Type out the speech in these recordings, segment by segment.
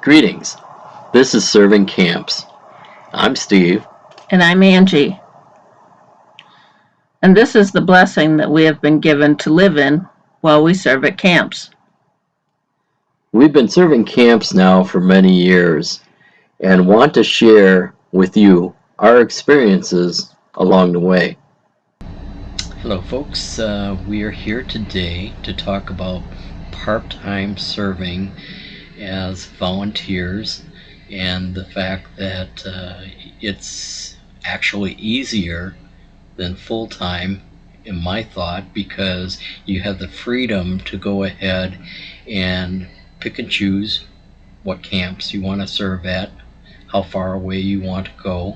Greetings. This is Serving Camps. I'm Steve. And I'm Angie. And this is the blessing that we have been given to live in while we serve at camps. We've been serving camps now for many years and want to share with you our experiences along the way. Hello folks, we are here today to talk about part-time serving as volunteers and the fact that it's actually easier than full-time in my thought, because you have the freedom to go ahead and pick and choose what camps you want to serve at, how far away you want to go,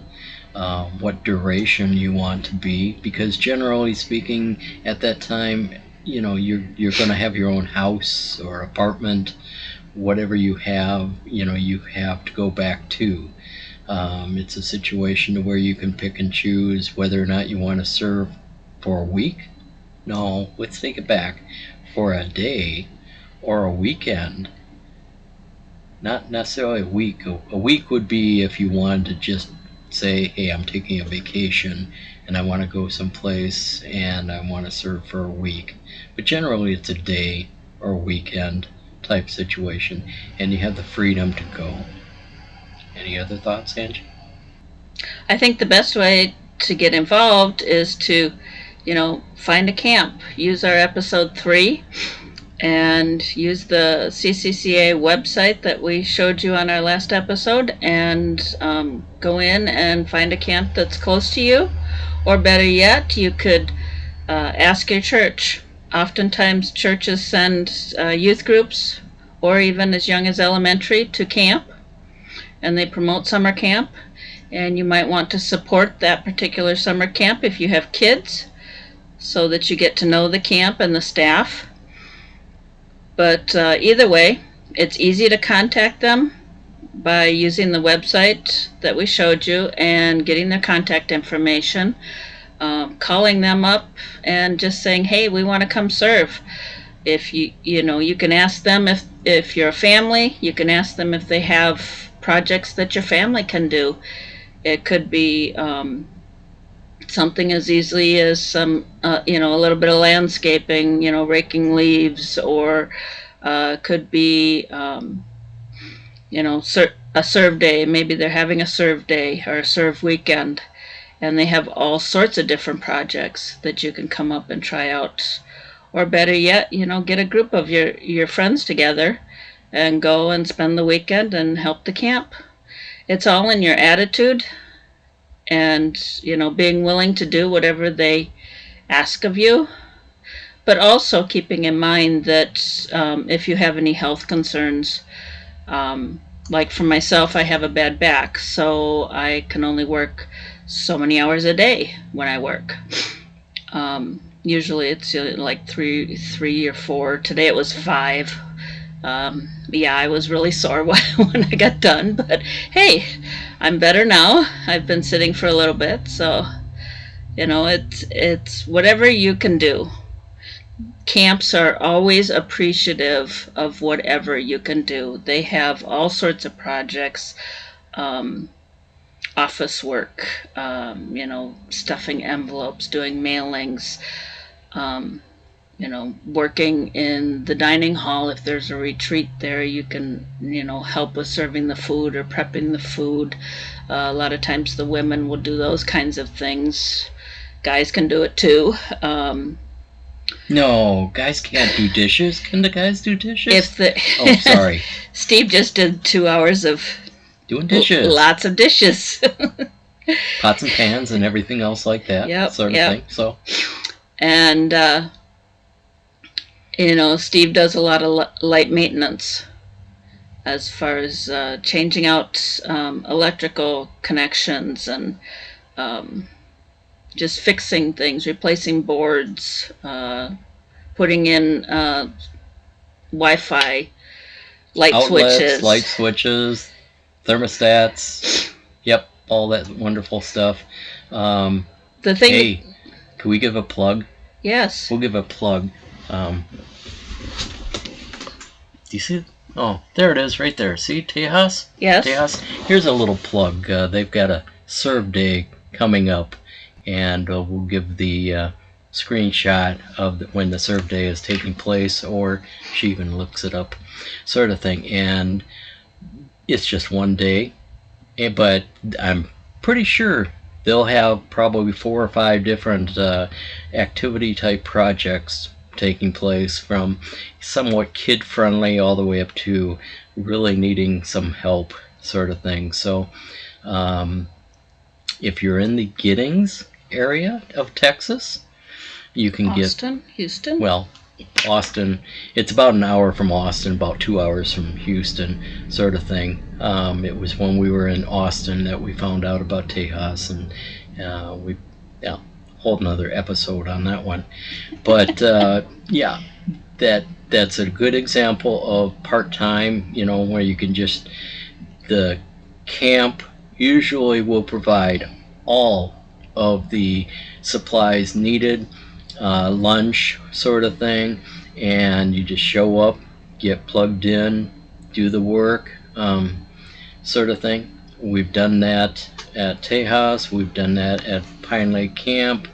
what duration you want to be, because generally speaking at that time, you know, you're going to have your own house or apartment, whatever you have, you know, you have to go back to. It's a situation where you can pick and choose whether or not you want to serve for a week. No, let's take it back. For a day or a weekend. Not necessarily a week. A week would be if you wanted to just say, hey, I'm taking a vacation and I want to go someplace and I want to serve for a week. But generally it's a day or a weekend type situation, and you have the freedom to go. Any other thoughts, Angie? I think the best way to get involved is to, find a camp. Use our episode 3 and use the CCCA website that we showed you on our last episode, and go in and find a camp that's close to you. Or better yet, you could ask your church. Oftentimes churches send youth groups, or even as young as elementary, to camp, and they promote summer camp, and you might want to support that particular summer camp if you have kids, so that you get to know the camp and the staff. But either way, it's easy to contact them by using the website that we showed you and getting their contact information, calling them up and just saying, hey, we want to come serve. If you can ask them if you're a family, you can ask them if they have projects that your family can do. It could be something as easily as some, a little bit of landscaping, raking leaves, or could be, a serve day. Maybe they're having a serve day or a serve weekend, and they have all sorts of different projects that you can come up and try out. Or better yet, get a group of your friends together and go and spend the weekend and help the camp. It's all in your attitude and, being willing to do whatever they ask of you, but also keeping in mind that if you have any health concerns, like for myself, I have a bad back, so I can only work so many hours a day when I work. Usually it's like three or 4. Today it was 5. I was really sore when I got done, but hey, I'm better now. I've been sitting for a little bit, so it's whatever you can do. Camps are always appreciative of whatever you can do. They have all sorts of projects, office work, stuffing envelopes, doing mailings, working in the dining hall. If there's a retreat there, you can, help with serving the food or prepping the food. A lot of times the women will do those kinds of things. Guys can do it too. No, guys can't do dishes. Can the guys do dishes? Oh, sorry. Steve just did 2 hours of doing dishes. Lots of dishes. Pots and pans and everything else like that. Yep, sort of thing. So. And Steve does a lot of light maintenance as far as changing out electrical connections and just fixing things, replacing boards, putting in Wi-Fi outlets, light switches, thermostats. Yep, all that wonderful stuff. Hey, can we give a plug? Yes. We'll give a plug. Do you see Oh, there it is right there. See, Tejas? Yes. Tejas? Here's a little plug. They've got a serve day coming up, and we'll give the screenshot of when the serve day is taking place, or she even looks it up, sort of thing. And it's just one day, but I'm pretty sure they'll have probably 4 or 5 different activity type projects taking place, from somewhat kid friendly all the way up to really needing some help, sort of thing. So um, if you're in the Giddings area of Texas, you can Austin, Houston. well, Austin, it's about an hour from Austin, about 2 hours from Houston, sort of thing. It was when we were in Austin that we found out about Tejas, and yeah, whole another episode on that one. But yeah, that's a good example of part-time, where you can just, the camp usually will provide all of the supplies needed, lunch sort of thing, and you just show up, get plugged in, do the work, sort of thing. We've done that at Tejas, we've done that at Pine Lake Camp,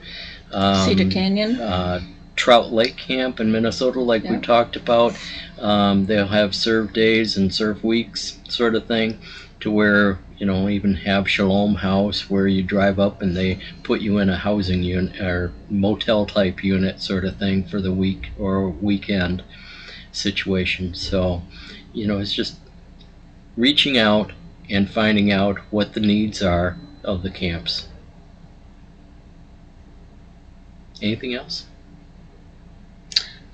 Cedar Canyon. Trout Lake Camp in Minnesota, like we talked about. They'll have serve days and serve weeks, sort of thing, to where, even have Shalom House, where you drive up and they put you in a housing unit or motel type unit, sort of thing, for the week or weekend situation. So, it's just reaching out and finding out what the needs are of the camps. Anything else?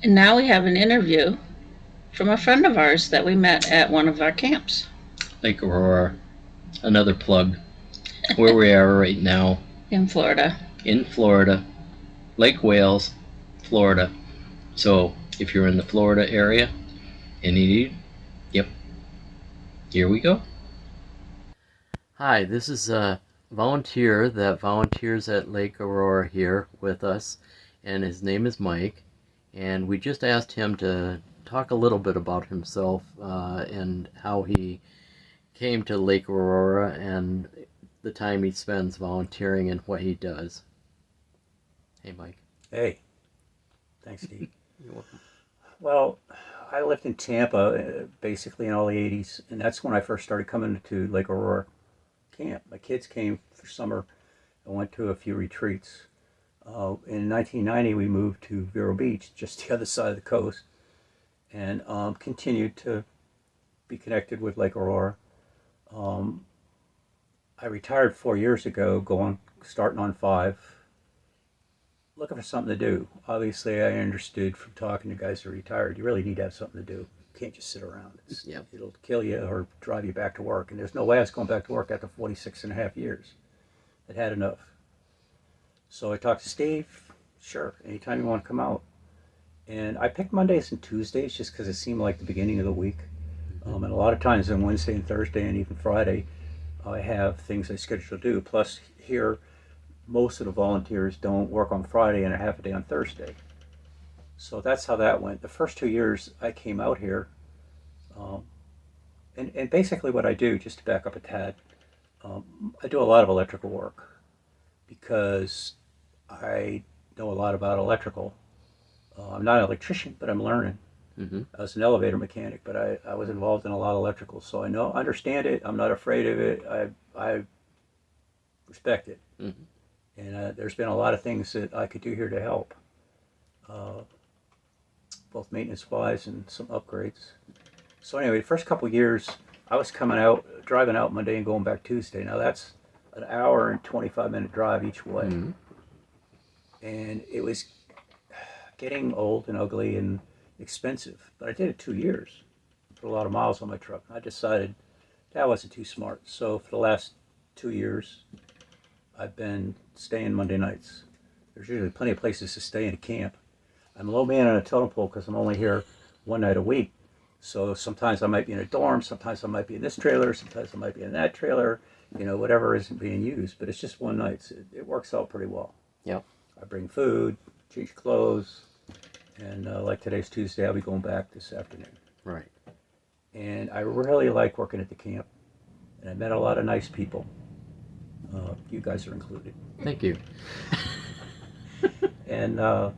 And now we have an interview from a friend of ours that we met at one of our camps. Lake Aurora, another plug, where we are right now. In Florida. In Florida, Lake Wales, Florida. So if you're in the Florida area and you need, yep, here we go. Hi, this is a volunteer that volunteers at Lake Aurora here with us, and his name is Mike, and we just asked him to talk a little bit about himself and how he came to Lake Aurora and the time he spends volunteering and what he does. Hey, Mike. Hey. Thanks, Steve. You're welcome. Well, I lived in Tampa basically in all the 80s, and that's when I first started coming to Lake Aurora camp. My kids came for summer and went to a few retreats. In 1990, we moved to Vero Beach, just the other side of the coast, and continued to be connected with Lake Aurora. I retired 4 years ago, starting on 5, looking for something to do. Obviously, I understood from talking to guys who are retired, you really need to have something to do. You can't just sit around. It'll kill you or drive you back to work. And there's no way I was going back to work after 46 and a half years. I'd had enough. So I talked to Steve. Sure, anytime you want to come out. And I picked Mondays and Tuesdays just because it seemed like the beginning of the week. And a lot of times on Wednesday and Thursday and even Friday, I have things I schedule to do. Plus, here, most of the volunteers don't work on Friday and a half a day on Thursday. So that's how that went. The first 2 years I came out here, and basically what I do, just to back up a tad, I do a lot of electrical work because I know a lot about electrical. I'm not an electrician, but I'm learning. Mm-hmm. I was an elevator mechanic, but I was involved in a lot of electrical, so I understand it. I'm not afraid of it. I respect it. Mm-hmm. And there's been a lot of things that I could do here to help, both maintenance-wise and some upgrades. So anyway, the first couple of years, I was driving out Monday and going back Tuesday. Now that's an hour and 25-minute drive each way. Mm-hmm. And it was getting old and ugly and expensive, but I did it 2 years. Put a lot of miles on my truck. I decided that wasn't too smart. So for the last 2 years, I've been staying Monday nights. There's usually plenty of places to stay in a camp. I'm a low man on a totem pole because I'm only here one night a week. So sometimes I might be in a dorm, sometimes I might be in this trailer, sometimes I might be in that trailer, whatever isn't being used. But it's just one night. So it works out pretty well. Yep. I bring food, change clothes, and like today's Tuesday, I'll be going back this afternoon. Right. and I really like working at the camp. And I met a lot of nice people. You guys are included. Thank you. And the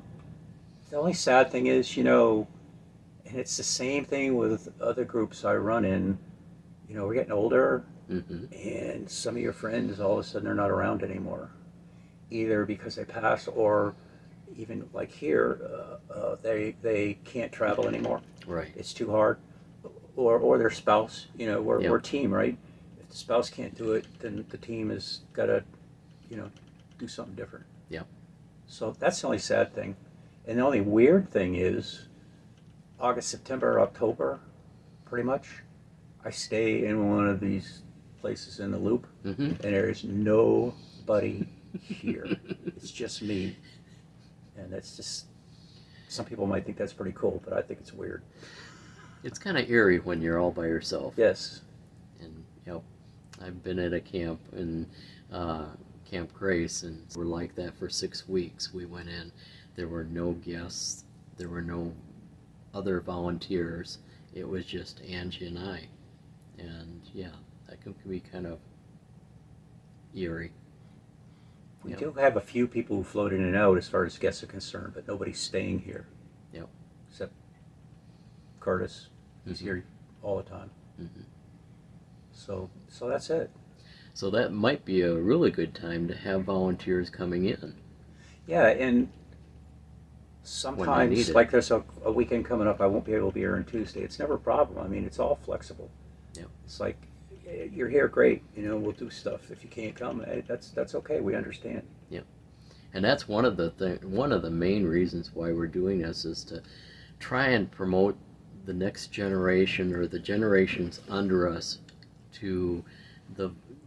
only sad thing is, you know, and it's the same thing with other groups I run in. You know, we're getting older, Mm-hmm. and some of your friends all of a sudden they're not around anymore, either because they passed or even like here, they can't travel anymore. Right. It's too hard, or their spouse. You know, we're Yeah. we're a team, right? If the spouse can't do it, then the team has got to, you know, do something different. Yeah. So that's the only sad thing, and the only weird thing is August, September, October, pretty much. I stay in one of these places in the loop, Mm-hmm. and there is nobody here. It's just me, and that's just. Some people might think that's pretty cool, but I think it's weird. It's kind of eerie when you're all by yourself. Yes. And yep, I've been at a camp in Camp Grace, and we're like that for 6 weeks. We went in, there were no guests, there were no other volunteers. It was just Angie and I, and yeah, that can be kind of eerie. We Yep. do have a few people who float in and out as far as guests are concerned, but nobody's staying here. Yep. Except Curtis. He's Mhm. here all the time. Mhm. So that's it. So that might be a really good time to have volunteers coming in. Yeah, and need sometimes, it. like there's a weekend coming up, I won't be able to be here on Tuesday. It's never a problem. I mean, it's all flexible. Yep. It's like, you're here, great. You know, we'll do stuff. If you can't come, that's okay. We understand. And that's one of the main reasons why we're doing this, is to try and promote the next generation or the generations under us to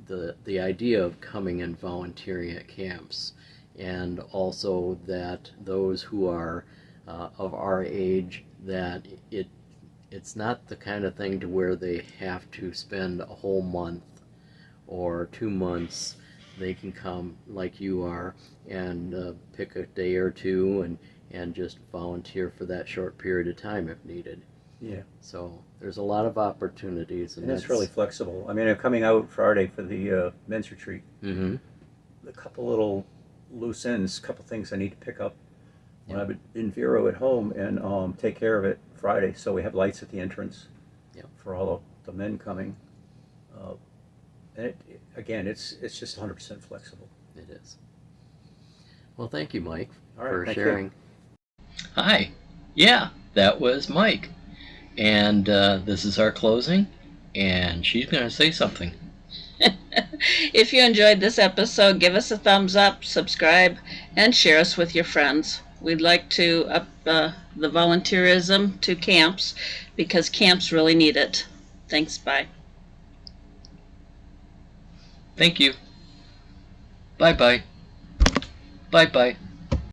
the idea of coming and volunteering at camps, and also that those who are of our age, that it's not the kind of thing to where they have to spend a whole month or 2 months. They can come like you are and pick a day or two and just volunteer for that short period of time if needed. Yeah. So there's a lot of opportunities, And it's really flexible. I mean, I'm coming out Friday for the men's retreat. Mm-hmm. A couple little loose ends, a couple things I need to pick up when Yeah. I'm in Vero at home and take care of it Friday. So we have lights at the entrance Yep. for all of the men coming. And again, it's just 100% flexible. It is. Well, thank you, Mike, All right, for thank you. sharing. Hi. Yeah, that was Mike. And this is our closing, and she's going to say something. If you enjoyed this episode, give us a thumbs up, subscribe, and share us with your friends. We'd like to up the volunteerism to camps, because camps really need it. Thanks, bye. Thank you. Bye-bye. Bye-bye.